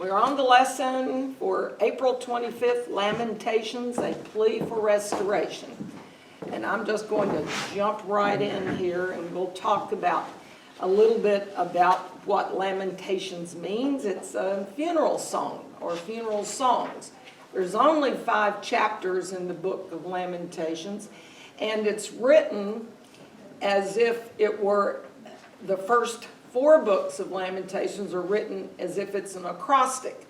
We're on the lesson for April 25th, Lamentations, a Plea for Restoration. And I'm just going to jump right in here and we'll talk about a little bit about what Lamentations means. It's a funeral song or funeral songs. There's only 5 chapters in the book of Lamentations, and it's written as if it were the first 4 books of Lamentations are written as if it's an acrostic.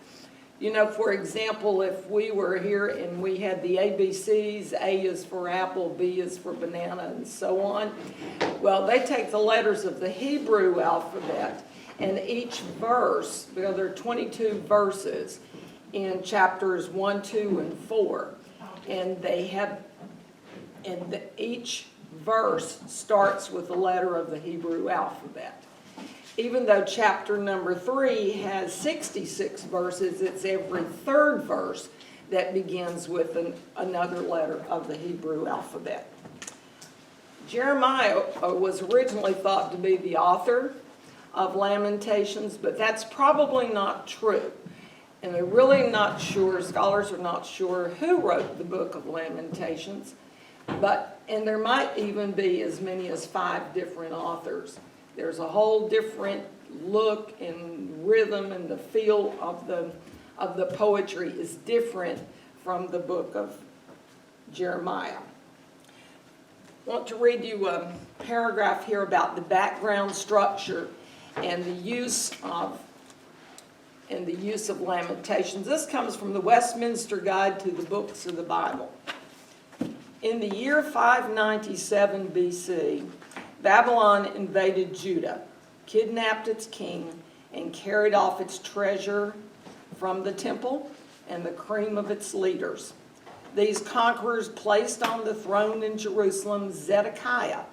You know, for example, if we were here and we had the ABCs, A is for apple, B is for banana, and so on. Well, they take the letters of the Hebrew alphabet, and each verse, well, there are 22 verses in chapters 1, 2, and 4. And they have, and each verse starts with the letter of the Hebrew alphabet. Even though chapter number 3 has 66 verses, it's every 3rd verse that begins with another letter of the Hebrew alphabet. Jeremiah was originally thought to be the author of Lamentations, but that's probably not true. And they're really not sure, scholars are not sure who wrote the book of Lamentations, and there might even be as many as 5 different authors. There's a whole different look and rhythm, and the feel of the poetry is different from the book of Jeremiah. I want to read you a paragraph here about the background structure and the use of Lamentations. This comes from the Westminster Guide to the Books of the Bible. In the year 597 BC, Babylon invaded Judah, kidnapped its king, and carried off its treasure from the temple and the cream of its leaders. These conquerors placed on the throne in Jerusalem Zedekiah,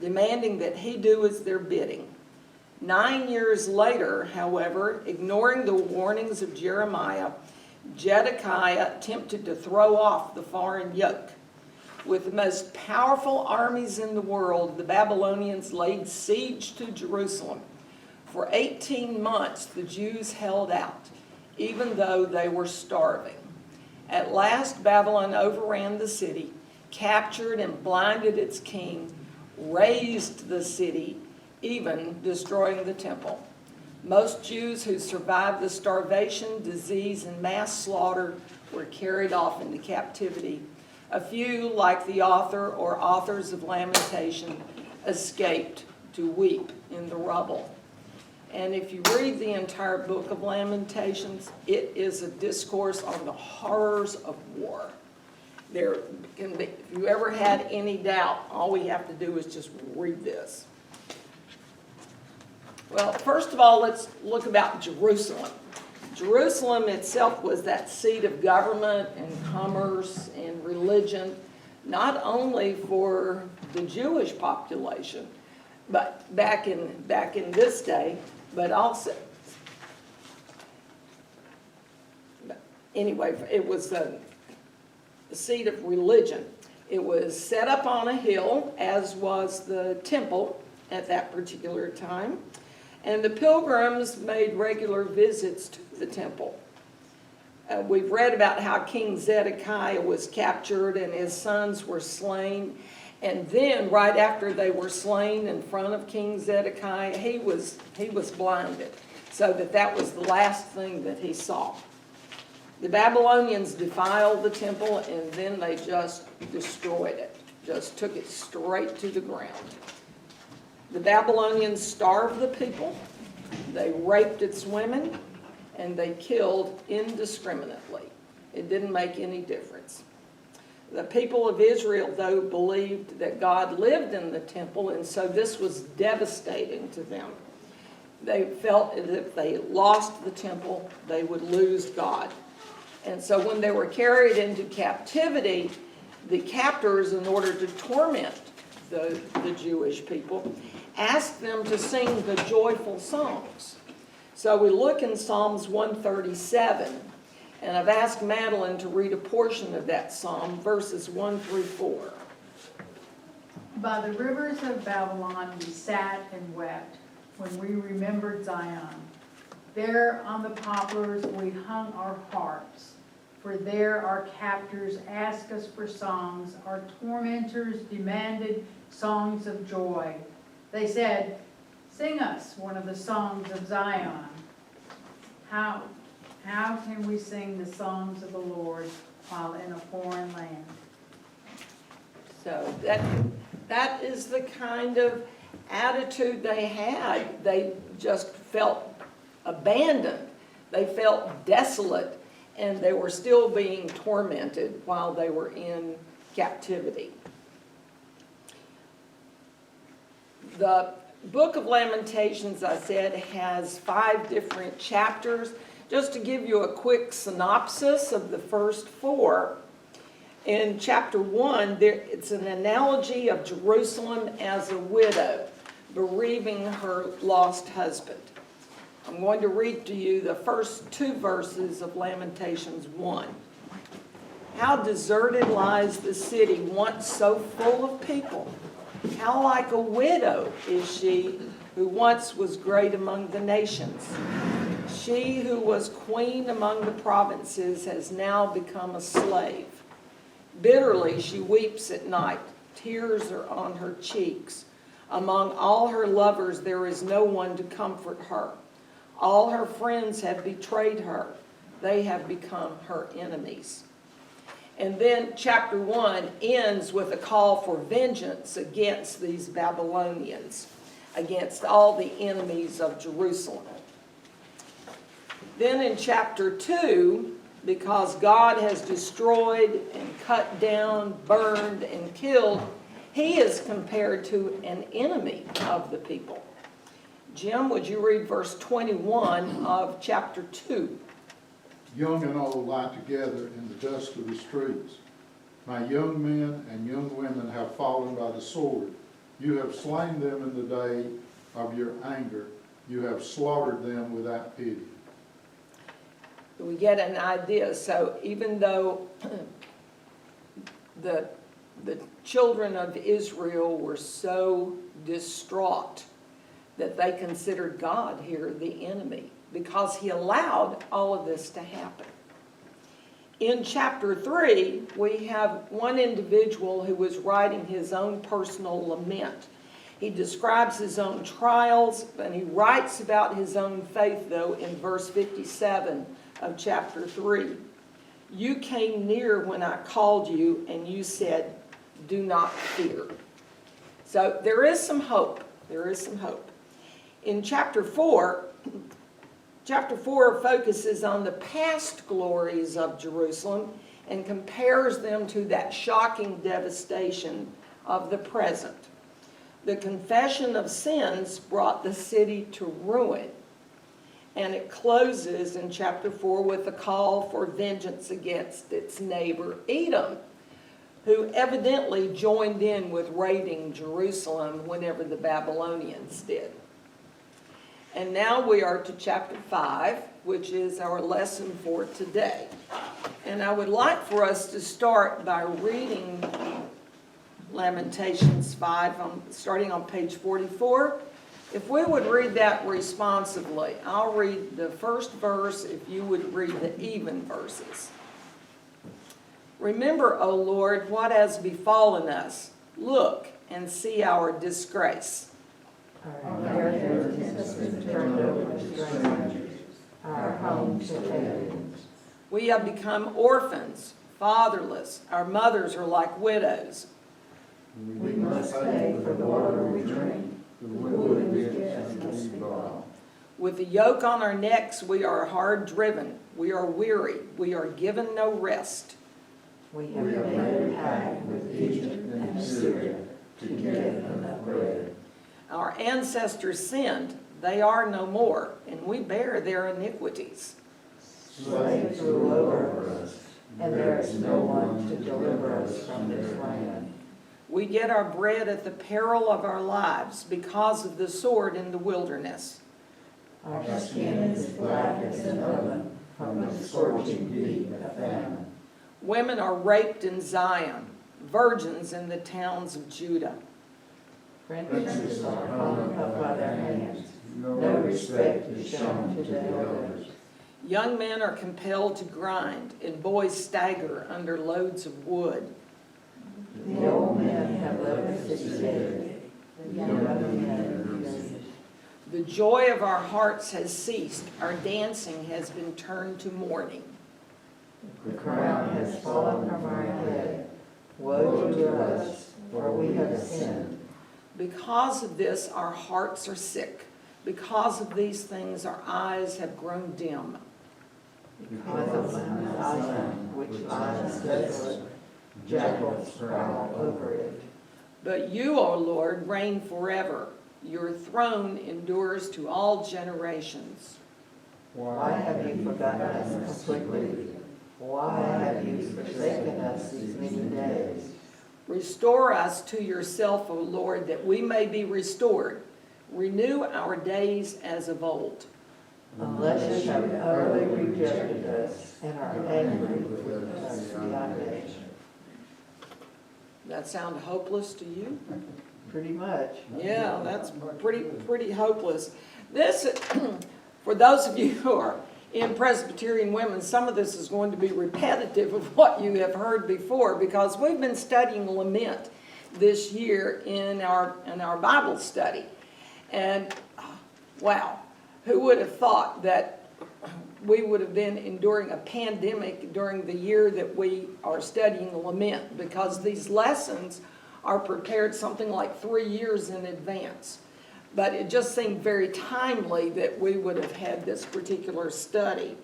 demanding that he do as their bidding. 9 years later, however, ignoring the warnings of Jeremiah, Zedekiah attempted to throw off the foreign yoke. With the most powerful armies in the world, the Babylonians laid siege to Jerusalem. For 18 months, the Jews held out, even though they were starving. At last, Babylon overran the city, captured and blinded its king, razed the city, even destroying the temple. Most Jews who survived the starvation, disease, and mass slaughter were carried off into captivity. A few, like the author or authors of Lamentation, escaped to weep in the rubble. And if you read the entire book of Lamentations, it is a discourse on the horrors of war. There can be, if you ever had any doubt, all we have to do is just read this. Well, first of all, let's look about Jerusalem. Jerusalem itself was that seat of government and commerce and religion, not only for the Jewish population, but back in this day, but also, anyway, it was a seat of religion. It was set up on a hill, as was the temple at that particular time. And the pilgrims made regular visits to the temple. We've read about how King Zedekiah was captured and his sons were slain. And then, right after they were slain in front of King Zedekiah, he was blinded, so that was the last thing that he saw. The Babylonians defiled the temple, and then they just destroyed it, just took it straight to the ground. The Babylonians starved the people, they raped its women, and they killed indiscriminately. It didn't make any difference. The people of Israel, though, believed that God lived in the temple, and so this was devastating to them. They felt that if they lost the temple, they would lose God. And so when they were carried into captivity, the captors, in order to torment the Jewish people, asked them to sing the joyful songs. So we look in Psalms 137, and I've asked Madeline to read a portion of that psalm, verses 1 through 4. By the rivers of Babylon we sat and wept when we remembered Zion. There on the poplars we hung our harps, for there our captors asked us for songs, our tormentors demanded songs of joy. They said, "Sing us one of the songs of Zion." How can we sing the songs of the Lord while in a foreign land? So that is the kind of attitude they had. They just felt abandoned. They felt desolate, and they were still being tormented while they were in captivity. The book of Lamentations, I said, has 5 different chapters. Just to give you a quick synopsis of the first 4, in chapter 1, it's an analogy of Jerusalem as a widow bereaving her lost husband. I'm going to read to you the first 2 verses of Lamentations 1. How deserted lies the city, once so full of people. How like a widow is she who once was great among the nations. She who was queen among the provinces has now become a slave. Bitterly she weeps at night. Tears are on her cheeks. Among all her lovers there is no one to comfort her. All her friends have betrayed her. They have become her enemies. And then chapter 1 ends with a call for vengeance against these Babylonians, against all the enemies of Jerusalem. Then in chapter 2, because God has destroyed and cut down, burned, and killed, he is compared to an enemy of the people. Jim, would you read verse 21 of chapter 2? Young and old lie together in the dust of the streets. My young men and young women have fallen by the sword. You have slain them in the day of your anger. You have slaughtered them without pity. We get an idea. So even though the children of Israel were so distraught that they considered God here the enemy, because he allowed all of this to happen. In chapter 3, we have one individual who was writing his own personal lament. He describes his own trials, and he writes about his own faith, though, in verse 57 of chapter 3. You came near when I called you, and you said, do not fear. So there is some hope. There is some hope. In chapter 4 focuses on the past glories of Jerusalem and compares them to that shocking devastation of the present. The confession of sins brought the city to ruin. And it closes in chapter 4 with a call for vengeance against its neighbor Edom, who evidently joined in with raiding Jerusalem whenever the Babylonians did. And now we are to chapter 5, which is our lesson for today. And I would like for us to start by reading Lamentations 5, starting on page 44. If we would read that responsively, I'll read the first verse if you would read the even verses. Remember, O Lord, what has befallen us. Look and see our disgrace. Our inheritance has been turned over to strangers, our home to aliens. We have become orphans, fatherless. Our mothers are like widows. We must pay for the water we drink, the wood we get must be bought. With a yoke on our necks, we are hard driven. We are weary. We are given no rest. We have made a pact with Egypt and Syria to get enough bread. Our ancestors sinned. They are no more, and we bear their iniquities. Slaves rule over us, and there is no one to deliver us from this land. We get our bread at the peril of our lives because of the sword in the wilderness. Our skin is black as an oven from the scorching heat of famine. Women are raped in Zion, virgins in the towns of Judah. Princes are hung up by their hands. No respect is shown to the elders. Young men are compelled to grind, and boys stagger under loads of wood. The old men have left the city. The young men remain. The joy of our hearts has ceased. Our dancing has been turned to mourning. The crown has fallen from our head. Woe to us, for we have sinned. Because of this, our hearts are sick. Because of these things, our eyes have grown dim. Because of Zion, which lies desolate, jackals prowl over it. But you, O Lord, reign forever. Your throne endures to all generations. Why have you forgotten us completely? Why have you forsaken us these many days? Restore us to yourself, O Lord, that we may be restored. Renew our days as of old. Unless you have utterly rejected us and are angry with us beyond measure. That sound hopeless to you? Pretty much. Yeah, that's pretty hopeless. This, for those of you who are in Presbyterian women, some of this is going to be repetitive of what you have heard before, because we've been studying lament this year in our Bible study. And wow, who would have thought that we would have been enduring a pandemic during the year that we are studying lament, because these lessons are prepared something like 3 years in advance. But it just seemed very timely that we would have had this particular study.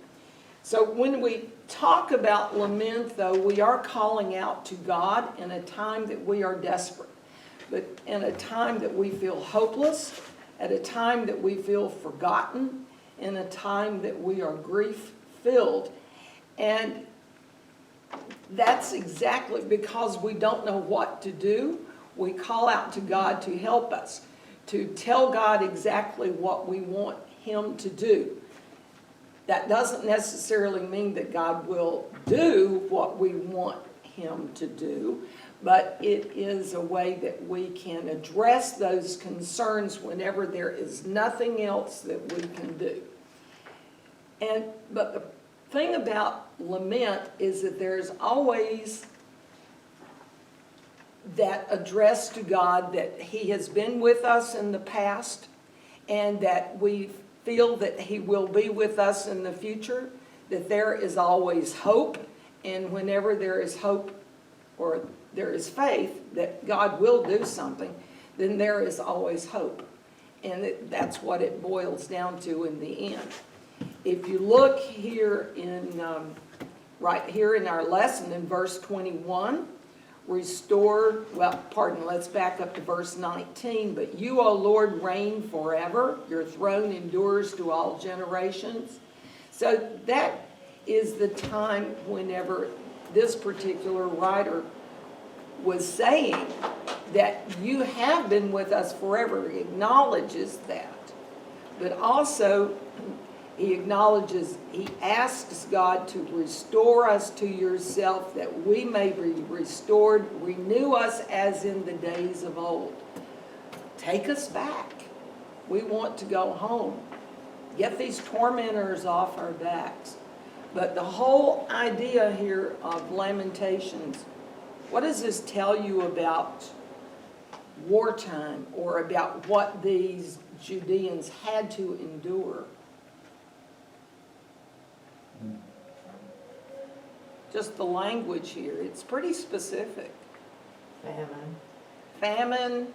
So when we talk about lament, though, we are calling out to God in a time that we are desperate, but in a time that we feel hopeless, at a time that we feel forgotten, in a time that we are grief-filled. And that's exactly because we don't know what to do. We call out to God to help us, to tell God exactly what we want Him to do. That doesn't necessarily mean that God will do what we want Him to do, but it is a way that we can address those concerns whenever there is nothing else that we can do. But the thing about lament is that there's always that address to God that He has been with us in the past, and that we feel that He will be with us in the future, that there is always hope, and whenever there is hope or there is faith that God will do something, then there is always hope. And that's what it boils down to in the end. If you look here right here in our lesson in verse 21, let's back up to verse 19. But you, O Lord, reign forever. Your throne endures to all generations. So that is the time whenever this particular writer was saying that you have been with us forever. He acknowledges that. But also, he asks God to restore us to yourself that we may be restored. Renew us as in the days of old. Take us back. We want to go home. Get these tormentors off our backs. But the whole idea here of Lamentations, what does this tell you about wartime or about what these Judeans had to endure? Just the language here, it's pretty specific. Famine,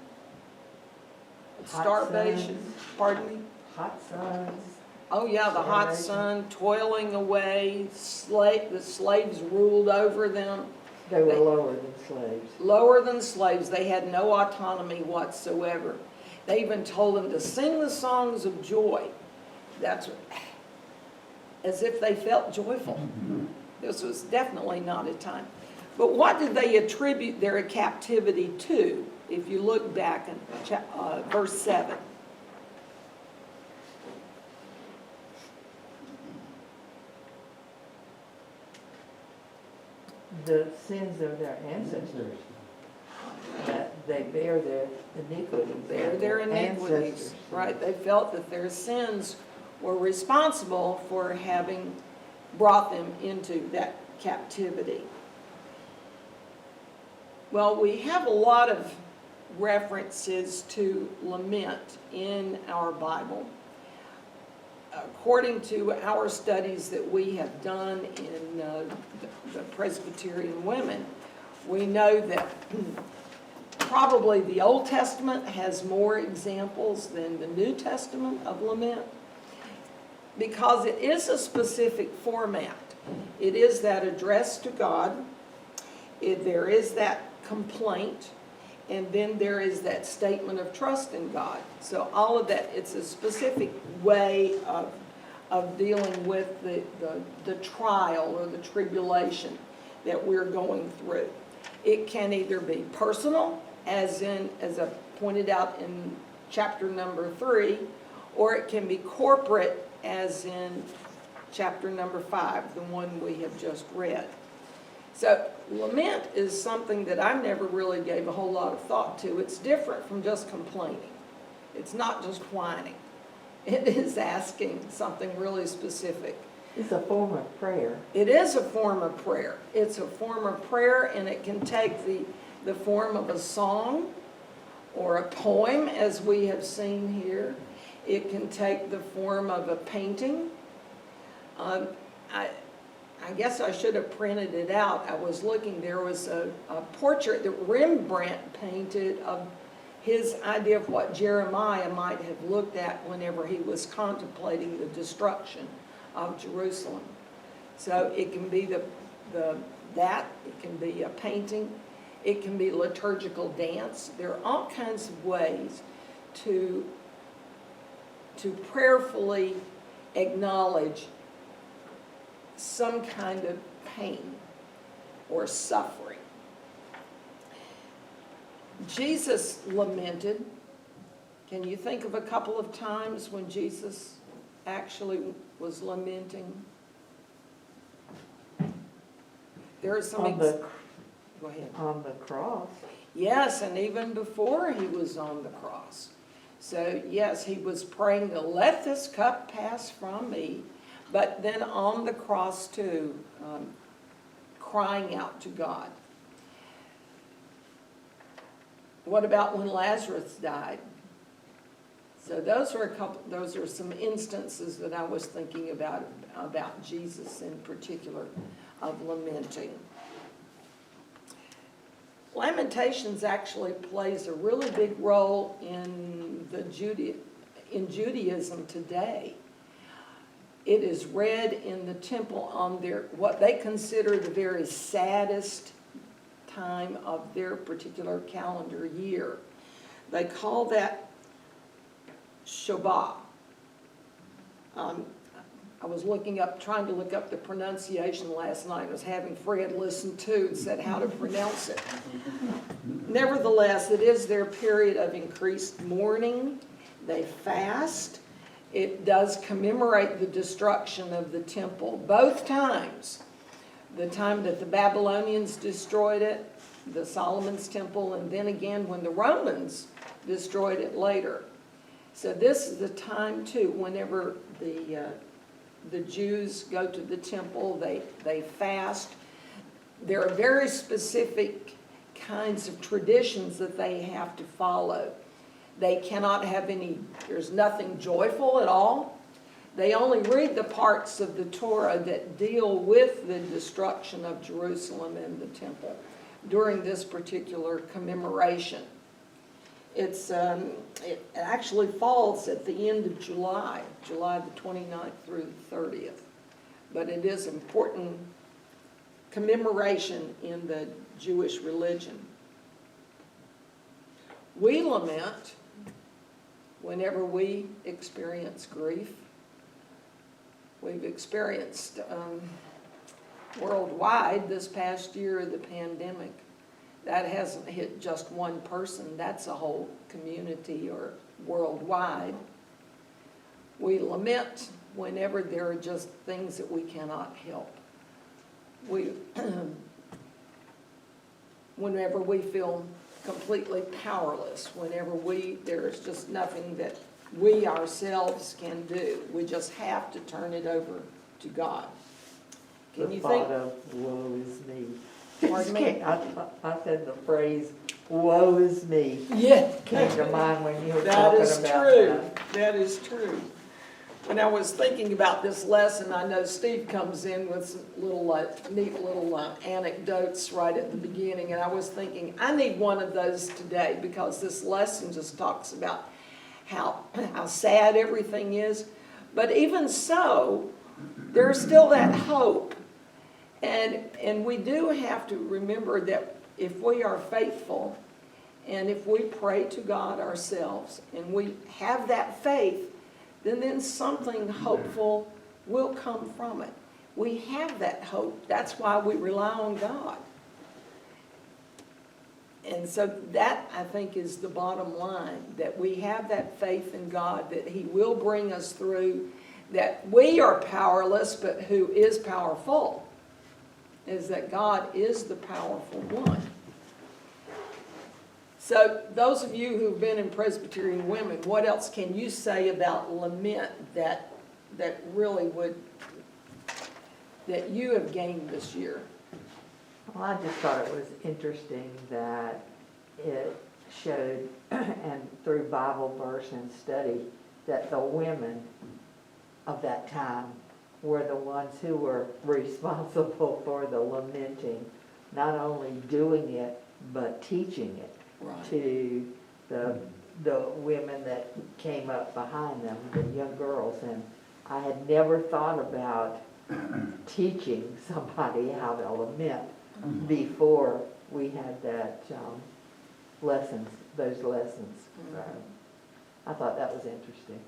starvation, pardon me? Hot suns. Oh yeah, the hot sun, toiling away, the slaves ruled over them. They were lower than slaves. Lower than slaves, they had no autonomy whatsoever. They even told them to sing the songs of joy. That's as if they felt joyful. This was definitely not a time. But what did they attribute their captivity to? If you look back in verse 7. The sins of their ancestors. That they bear their iniquities. Bear their iniquities, ancestors. right? They felt that their sins were responsible for having brought them into that captivity. Well, we have a lot of references to lament in our Bible. According to our studies that we have done in the Presbyterian women, we know that probably the Old Testament has more examples than the New Testament of lament, because it is a specific format. It is that address to God, there is that complaint, and then there is that statement of trust in God. So all of that, it's a specific way of dealing with the trial or the tribulation that we're going through. It can either be personal, as I pointed out in chapter number 3, or it can be corporate, as in chapter number 5, the one we have just read. So lament is something that I never really gave a whole lot of thought to. It's different from just complaining. It's not just whining. It is asking something really specific. It's a form of prayer. It is a form of prayer. It's a form of prayer, and it can take the form of a song or a poem, as we have seen here. It can take the form of a painting. I guess I should have printed it out. I was looking, there was a portrait that Rembrandt painted of his idea of what Jeremiah might have looked at whenever he was contemplating the destruction of Jerusalem. So it can be that, it can be a painting, it can be liturgical dance. There are all kinds of ways to prayerfully acknowledge some kind of pain or suffering. Jesus lamented. Can you think of a couple of times when Jesus actually was lamenting? There are some. Go ahead. On the cross. Yes, and even before he was on the cross. So yes, he was praying to let this cup pass from me. But then on the cross too, crying out to God. What about when Lazarus died? So those are some instances that I was thinking about Jesus in particular, of lamenting. Lamentations actually plays a really big role in Judaism today. It is read in the temple on what they consider the very saddest time of their particular calendar year. They call that Shabbat. I was trying to look up the pronunciation last night. I was having Fred listen to and said how to pronounce it. Nevertheless, it is their period of increased mourning. They fast. It does commemorate the destruction of the temple both times. The time that the Babylonians destroyed it, the Solomon's temple, and then again when the Romans destroyed it later. So this is the time too, whenever the Jews go to the temple, they fast. There are very specific kinds of traditions that they have to follow. They cannot have there's nothing joyful at all. They only read the parts of the Torah that deal with the destruction of Jerusalem and the temple during this particular commemoration. It actually falls at the end of July the 29th through the 30th. But it is an important commemoration in the Jewish religion. We lament whenever we experience grief. We've experienced worldwide this past year the pandemic. That hasn't hit just one person, that's a whole community or worldwide. We lament whenever there are just things that we cannot help. Whenever we feel completely powerless whenever there's just nothing that we ourselves can do. We just have to turn it over to God. Can The you thought think? of woe is me. Pardon me? I said the phrase, woe is me, Yeah. came to mind when you were That talking is about true. that. That is true. When I was thinking about this lesson, I know Steve comes in with some neat little anecdotes right at the beginning, and I was thinking, I need one of those today, because this lesson just talks about how sad everything is. But even so, there's still that hope. And we do have to remember that if we are faithful, and if we pray to God ourselves, and we have that faith, then something hopeful will come from it. We have that hope. That's why we rely on God. And so that, I think, is the bottom line, that we have that faith in God, that He will bring us through, that we are powerless, but who is powerful is that God is the powerful one. So those of you who've been in Presbyterian women, what else can you say about lament that really that you have gained this year? Well, I just thought it was interesting that it showed, and through Bible verse and study, that the women of that time were the ones who were responsible for the lamenting, not only doing it, but teaching it. Right. To the women that came up behind them, the young girls. And I had never thought about teaching somebody how to lament before we had that those lessons. So I thought that was interesting.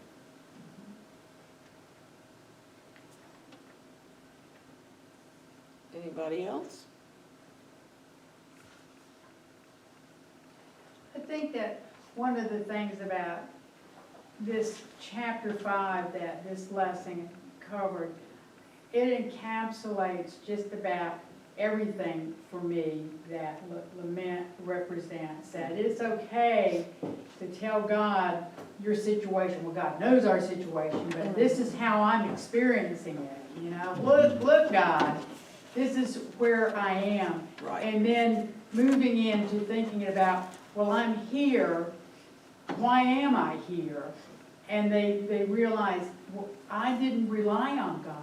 Anybody else? I think that one of the things about this chapter 5 that this lesson covered, it encapsulates just about everything for me that lament represents. That it's okay to tell God your situation. Well, God knows our situation, but this is how I'm experiencing it. You know, look, God, this is where I am. Right. And then moving into thinking about, well, I'm here. Why am I here? And they realize, well, I didn't rely on God.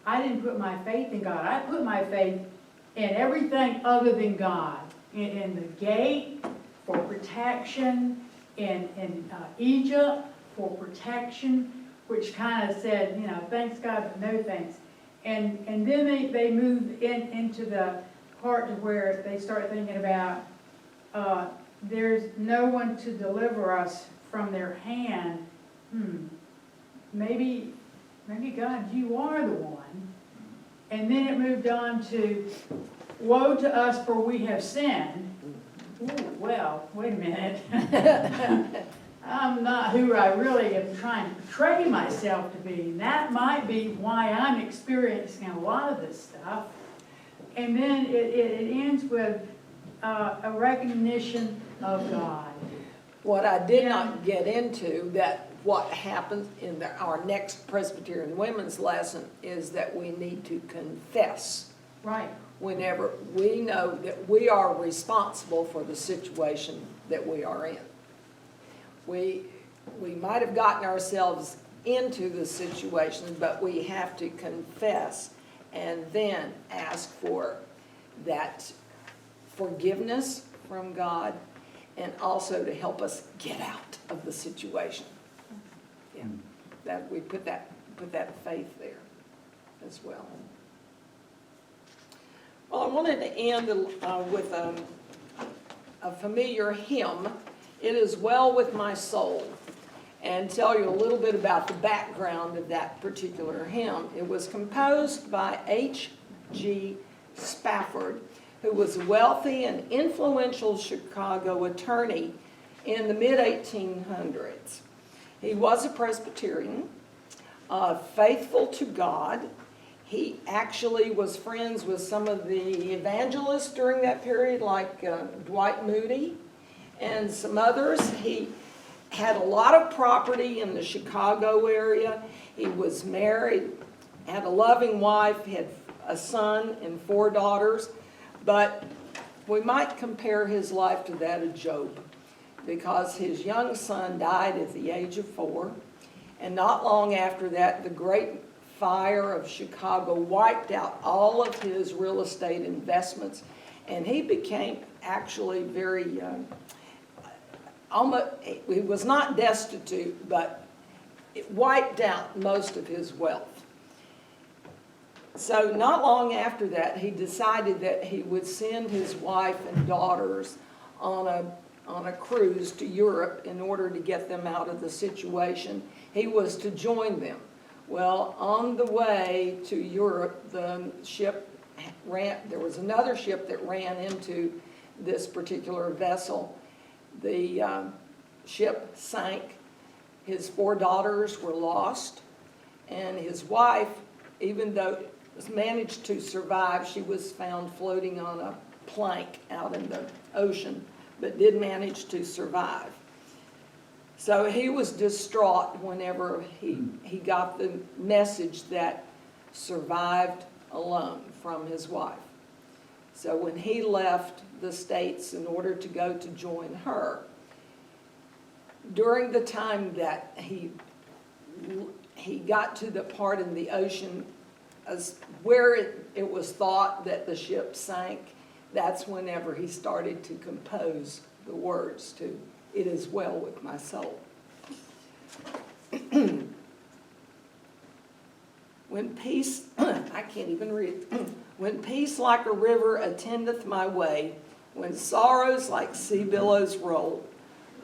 I didn't put my faith in God. I put my faith in everything other than God. In the gate for protection, in Egypt for protection, which kind of said, you know, thanks God, but no thanks. And then they move into the part to where they start thinking about there's no one to deliver us from their hand. Maybe God, you are the one. And then it moved on to, woe to us for we have sinned. Ooh, well, wait a minute. I'm not who I really am trying to portray myself to be. And that might be why I'm experiencing a lot of this stuff. And then it ends with a recognition of God. What I did not get into, that what happens in our next Presbyterian women's lesson, is that we need to confess. Right. Whenever we know that we are responsible for the situation that we are in. We might have gotten ourselves into the situation, but we have to confess and then ask for that forgiveness from God, and also to help us get out of the situation. Yeah, that we put that faith there as well. Well, I wanted to end with a familiar hymn, "It Is Well With My Soul," and tell you a little bit about the background of that particular hymn. It was composed by H.G. Spafford, who was a wealthy and influential Chicago attorney in the mid-1800s. He was a Presbyterian, faithful to God. He actually was friends with some of the evangelists during that period, like Dwight Moody and some others. He had a lot of property in the Chicago area. He was married, had a loving wife, had a son and 4 daughters, but we might compare his life to that of Job, because his young son died at the age of 4, and not long after that, the great fire of Chicago wiped out all of his real estate investments, and he became actually very, he was not destitute, but it wiped out most of his wealth. So not long after that, he decided that he would send his wife and daughters on a cruise to Europe in order to get them out of the situation. He was to join them. Well, on the way to Europe, the ship there was another ship that ran into this particular vessel. The ship sank. His 4 daughters were lost, and his wife, even though managed to survive, she was found floating on a plank out in the ocean, but did manage to survive. So he was distraught whenever he got the message that survived alone from his wife. So when he left the States in order to go to join her, during the time that he got to the part in the ocean where it was thought that the ship sank, that's whenever he started to compose the words to "It Is Well With My Soul." When peace, I can't even read. When peace like a river attendeth my way, when sorrows like sea billows roll,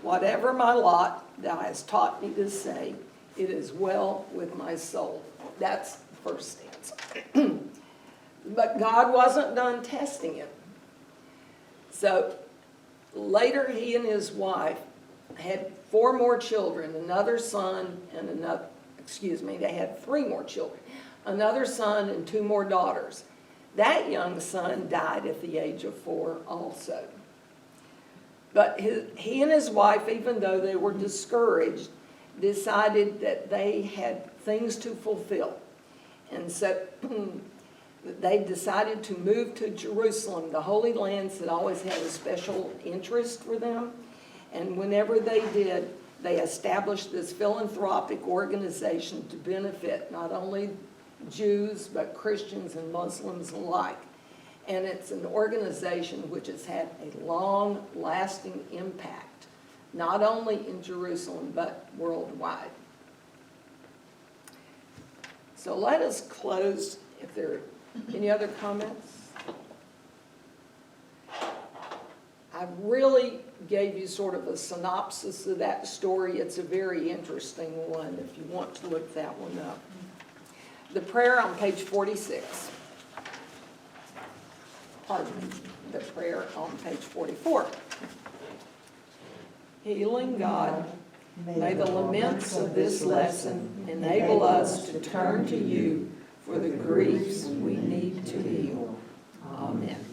whatever my lot, thou hast taught me to say, it is well with my soul. That's the first stanza. But God wasn't done testing him. So later he and his wife had 4 more children, another son and they had 3 more children, another son and 2 more daughters. That young son died at the age of 4 also. But he and his wife, even though they were discouraged, decided that they had things to fulfill. And so they decided to move to Jerusalem. The Holy Lands had always had a special interest for them. And whenever they did, they established this philanthropic organization to benefit not only Jews, but Christians and Muslims alike. And it's an organization which has had a long-lasting impact, not only in Jerusalem, but worldwide. So let us close. If there are any other comments? I really gave you sort of a synopsis of that story. It's a very interesting one if you want to look that one up. The prayer on page 46. Pardon me, the prayer on page 44. Healing God, may the laments of this lesson enable us to turn to you for the griefs we need to heal. Amen.